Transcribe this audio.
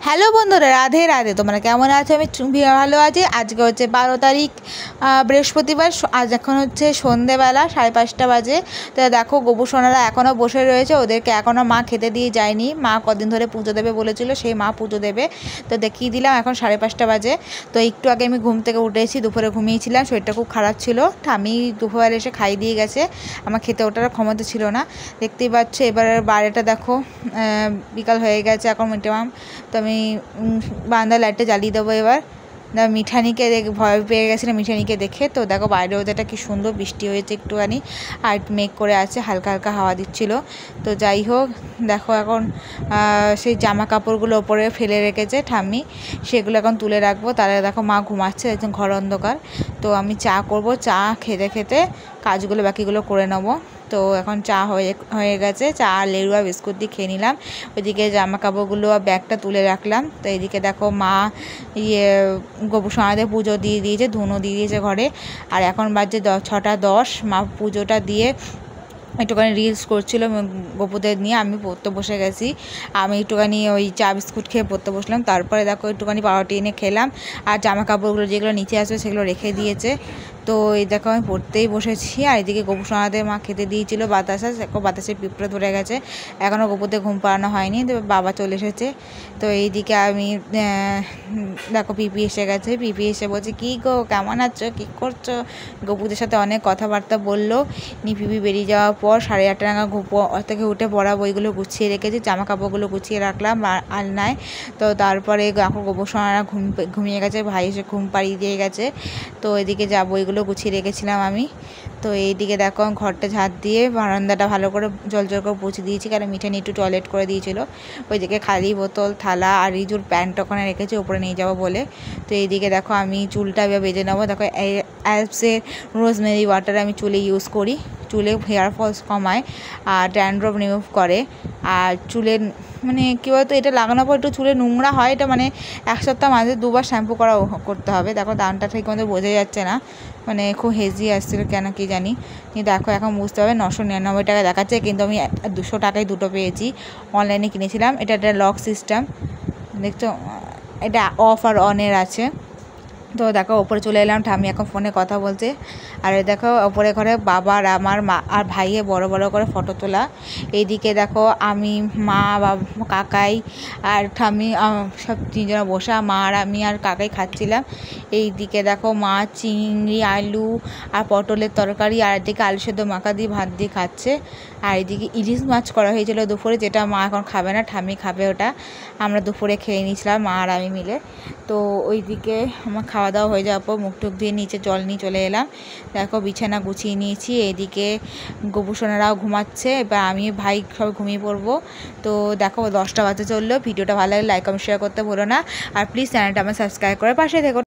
Hello বন্ধুরা, রাধে রাধে। তোমরা কেমন আছো? আমি ভালো আছি। আজকে হচ্ছে 12 তারিখ বৃহস্পতিবার। আজ এখন হচ্ছে সন্ধেবেলা 5:30 বাজে। তো দেখো গোপু সোনারা এখনও বসে রয়েছে, ওদেরকে এখনও মা খেতে দিয়ে যায়নি। মা কদিন ধরে পুজো দেবে বলেছিল, সেই মা পুজো দেবে। তো দেখিয়ে দিলাম এখন 5:30 বাজে। তো একটু আগে আমি ঘুম থেকে উঠেছি, দুপুরে ঘুমিয়েছিলাম, শরীরটা খুব খারাপ ছিল। আমি দুপুরে এসে খাইয়ে দিয়ে গেছে, আমার খেতে ওঠার ক্ষমতা ছিল না। দেখতেই পাচ্ছ এবার বাইরেটা দেখো, বিকাল হয়ে গেছে এখন মিনিমাম। তো আমি বারান্দার লাইটটা জ্বালিয়ে দেবো এবার। মিঠানিকে ভয় পেয়ে গেছিলো মিঠানিকে দেখে। তো দেখো বাইরে ওদেরটা কি সুন্দর বৃষ্টি হয়েছে একটুখানি, আর একটু মেঘ করে আছে, হালকা হালকা হাওয়া দিচ্ছিল। তো যাই হোক, দেখো এখন সেই জামা কাপড়গুলো ওপরে ফেলে রেখেছে ঠাম্মি, সেগুলো এখন তুলে রাখবো। তাহলে দেখো মা ঘুমাচ্ছে, একদম ঘর অন্ধকার। তো আমি চা করব, চা খেতে খেতে কাজগুলো বাকিগুলো করে নেবো। তো এখন চা হয়ে গেছে, চা আর লেবু আর বিস্কুট দিয়ে খেয়ে নিলাম। ওইদিকে জামা কাপড়গুলো আর ব্যাগটা তুলে রাখলাম। তো এইদিকে দেখো মা গোপু সোনাদের পুজো দিয়ে দিয়েছে, ধুনো দিয়ে দিয়েছে ঘরে। আর এখন বাজছে 6:10। মা পুজোটা দিয়ে একটুখানি রিলস করছিল গোপুদের নিয়ে। আমি পড়তে বসে গেছি, আমি একটুখানি ওই চা বিস্কুট খেয়ে পড়তে বসলাম। তারপরে দেখো একটুখানি পাউরুটি এনে খেলাম, আর জামা কাপড়গুলো যেগুলো নিচে আসবে সেগুলো রেখে দিয়েছে। তো এই দেখো আমি পড়তেই বসেছি। আর এদিকে গোপু সোনাদের মা খেতে দিয়েছিল বাতাসা, দেখো বাতাসে পিঁপড়ে ধরে গেছে, এখনও গোপুদের ঘুম পাড়ানো হয়নি। তো বাবা চলে এসেছে। তো এইদিকে আমি দেখো পিপি এসে গেছে। পিপি এসে বলছে, কী গো কেমন আছো, কী করছো? গোপুদের সাথে অনেক কথাবার্তা বললো। পিপি বেরিয়ে যাওয়ার পর 8:30 নাগাদ থেকে উঠে পড়া বইগুলো গুছিয়ে রেখেছি, জামা কাপড়গুলো গুছিয়ে রাখলাম আলনায়। তো তারপরে এখন গোপু সোনারা ঘুমিয়ে গেছে, ভাই এসে ঘুম পাড়িয়ে দিয়ে গেছে। তো এদিকে যা বইগুলো গুছিয়ে রেখেছিলাম আমি। তো এইদিকে দেখো ঘরটা ঝাঁট দিয়ে বারান্দাটা ভালো করে জল করে পুছে দিয়েছি, কারণ মিঠানি একটু টয়লেট করে দিয়েছিল। ওইদিকে খালি বোতল থালা আর রিজুর প্যান্ট ওখানে রেখেছি ওপরে নিয়ে যাবো বলে। তো এইদিকে দেখো আমি চুলটা বেঁধে নেবো। দেখো অ্যালপসের রোজমেরি ওয়াটার আমি চুলে ইউজ করি, চুলে হেয়ার ফলস কমায় আর ড্যান্ড্রফ রিমুভ করে। আর চুলের মানে কী বলতো, এটা লাগানোর পর একটু চুলে নোংরা হয়, এটা মানে 1 সপ্তাহ মাঝে 2বার শ্যাম্পু করতে হবে। দেখো দামটা ঠিক মতো বোঝা যাচ্ছে না, মানে খুব হেজি আসছিলো কেন কি জানি। কিন্তু দেখো এখন বুঝতে হবে 999 টাকা দেখাচ্ছে, কিন্তু আমি 200 টাকায় দুটো পেয়েছি, অনলাইনে কিনেছিলাম। এটা একটা লক সিস্টেম, দেখছো এটা অফ আর অনের আছে। তো দেখো ওপরে চলে এলাম, ঠাম্মি এখন ফোনে কথা বলছে। আর দেখো ওপরে ঘরে বাবা আর আমার মা আর ভাইয়ে বড় বড় করে ফটো তোলা। এইদিকে দেখো আমি, মা, বাবা, কাকাই আর ঠাম্মি সব 3 জনে বসা, মা আর আমি আর কাকাই খাচ্ছিলাম। এইদিকে দেখো মা চিংড়ি, আলু আর পটলের তরকারি, আর এদিকে আলু সেদ্ধ মাখা দিয়ে ভাত দিয়ে খাচ্ছে। আর এদিকে ইলিশ মাছ করা হয়েছিল দুপুরে, যেটা মা এখন খাবে না, ঠাম্মি খাবে ওটা। আমরা দুপুরে খেয়ে নিয়েছিলাম মা আর আমি মিলে। তো ওইদিকে আমার খাওয়া দাওয়া হয়ে যাওয়ার পর মুখ টুক দিয়ে নিচে জল নিয়ে চলে এলাম। দেখো বিছানা গুছিয়ে নিয়েছি। এইদিকে গোপু সোনারাও ঘুমাচ্ছে, এবার আমি ভাই সব ঘুমিয়ে পড়বো। তো দেখো 10টা বাজতে চললো। ভিডিওটা ভালো লাগলে লাইক কমেন্ট শেয়ার করতে ভুলো না, আর প্লিজ চ্যানেলটা আমার সাবস্ক্রাইব করে পাশে থেকো।